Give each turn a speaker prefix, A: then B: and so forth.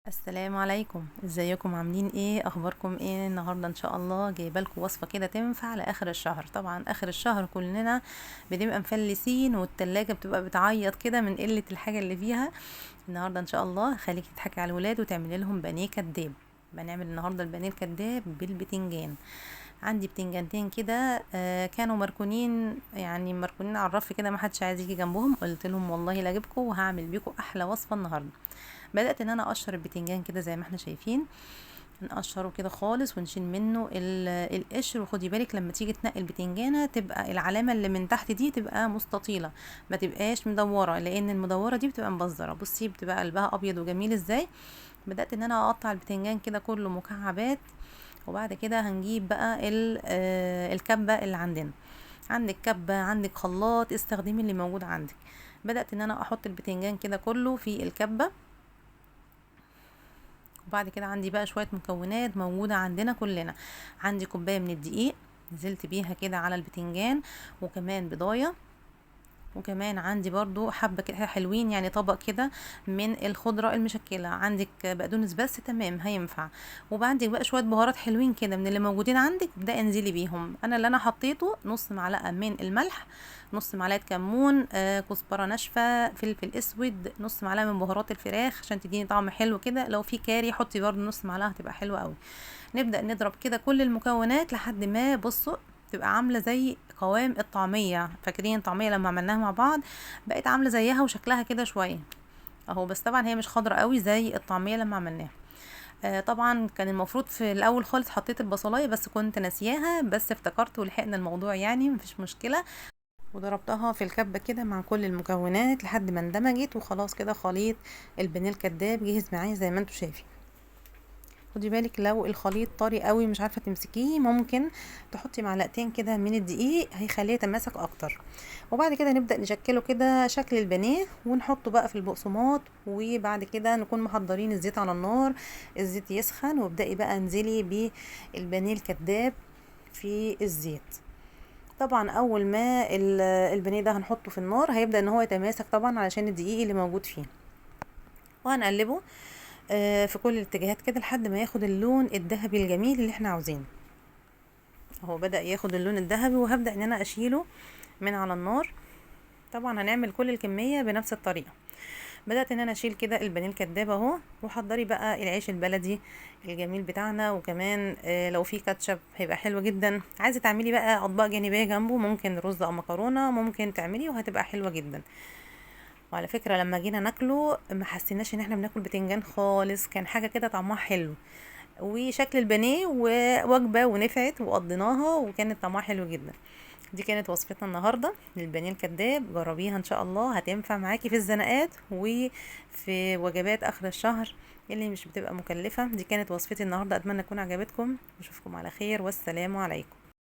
A: السلام عليكم، ازيكم؟ عاملين ايه؟ اخباركم ايه؟ النهارده ان شاء الله جايبه لكم وصفه كده تنفع لاخر الشهر. طبعا اخر الشهر كلنا بنبقى مفلسين والتلاجة بتبقى بتعيط كده من قله الحاجه اللي فيها. النهارده ان شاء الله خليكي تضحكي على الولاد وتعملي لهم بانيه كداب. بنعمل النهارده البانيه الكداب بالبتنجان. عندي بتنجانتين كده كانوا مركونين، يعني مركونين على الرف كده، ما حدش عايز يجي جنبهم. قلت لهم والله لا اجيبكم وهعمل بيكم احلى وصفه النهارده. بدات ان انا اقشر البتنجان كده زي ما احنا شايفين، نقشره كده خالص ونشيل منه القشر. وخدي بالك لما تيجي تنقي البتنجانه تبقى العلامه اللي من تحت دي تبقى مستطيله، ما تبقاش مدوره، لان المدوره دي بتبقى مبذره. بصي بتبقى قلبها ابيض وجميل ازاي. بدات ان انا اقطع البتنجان كده كله مكعبات. وبعد كده هنجيب بقى الكبه اللي عندنا. عندك كبه، عندك خلاط، استخدمي اللي موجود عندك. بدات ان انا احط البتنجان كده كله في الكبه. وبعد كده عندي بقى شوية مكونات موجودة عندنا كلنا. عندي كوباية من الدقيق نزلت بيها كده على البتنجان، وكمان بضاية، وكمان عندي برضو حبة كده حلوين، يعني طبق كده من الخضرة المشكلة. عندك بقدونس بس تمام هينفع. وعندك بقى شوية بهارات حلوين كده من اللي موجودين عندك، ابدأي انزلي بيهم. انا اللي انا حطيته نص معلقة من الملح، نص معلقة كمون، كزبرة ناشفة، فلفل اسود، نص معلقة من بهارات الفراخ عشان تديني طعم حلو كده. لو في كاري حطي برضو نص معلقة هتبقى حلوة قوي. نبدأ نضرب كده كل المكونات لحد ما بصوا تبقى عاملة زي قوام الطعمية. فاكرين الطعمية لما عملناها مع بعض؟ بقت عاملة زيها وشكلها كده شوية اهو، بس طبعا هي مش خضرة قوي زي الطعمية لما عملناها. طبعا كان المفروض في الاول خالص حطيت البصلاية بس كنت ناسياها، بس افتكرت ولحقنا الموضوع، يعني مفيش مشكلة. وضربتها في الكبة كده مع كل المكونات لحد ما اندمجت، وخلاص كده خليط البانيه الكداب جهز معايا زي ما انتوا شايفين. خدي بالك لو الخليط طري قوي مش عارفه تمسكيه، ممكن تحطي معلقتين كده من الدقيق هيخليه يتماسك اكتر. وبعد كده نبدا نشكله كده شكل البانيه ونحطه بقى في البقسماط. وبعد كده نكون محضرين الزيت على النار، الزيت يسخن وابدأي بقى انزلي بالبانيه الكداب في الزيت. طبعا اول ما البانيه ده هنحطه في النار هيبدأ ان هو يتماسك طبعا علشان الدقيق اللي موجود فيه. وهنقلبه في كل الاتجاهات كده لحد ما ياخد اللون الذهبي الجميل اللي احنا عاوزينه. اهو بدأ ياخد اللون الذهبي، وهبدأ ان انا اشيله من على النار. طبعا هنعمل كل الكمية بنفس الطريقة. بدأت ان انا اشيل كده البانيه الكداب اهو. وحضري بقى العيش البلدي الجميل بتاعنا، وكمان لو في كاتشب هيبقى حلو جدا. عايزه تعملي بقى اطباق جانبيه جنبه، ممكن رز او مكرونه ممكن تعملي وهتبقى حلوه جدا. وعلى فكرة لما جينا ناكله ما حسيناش ان احنا بناكل بتنجان خالص، كان حاجة كده طعمها حلو وشكل البانيه ووجبة ونفعت وقضيناها وكانت طعمها حلو جدا. دي كانت وصفتنا النهاردة للبانيه الكداب، جربيها ان شاء الله هتنفع معاكي في الزنقات وفي وجبات اخر الشهر اللي مش بتبقى مكلفة. دي كانت وصفتي النهاردة، اتمنى تكون عجبتكم واشوفكم على خير، والسلام عليكم.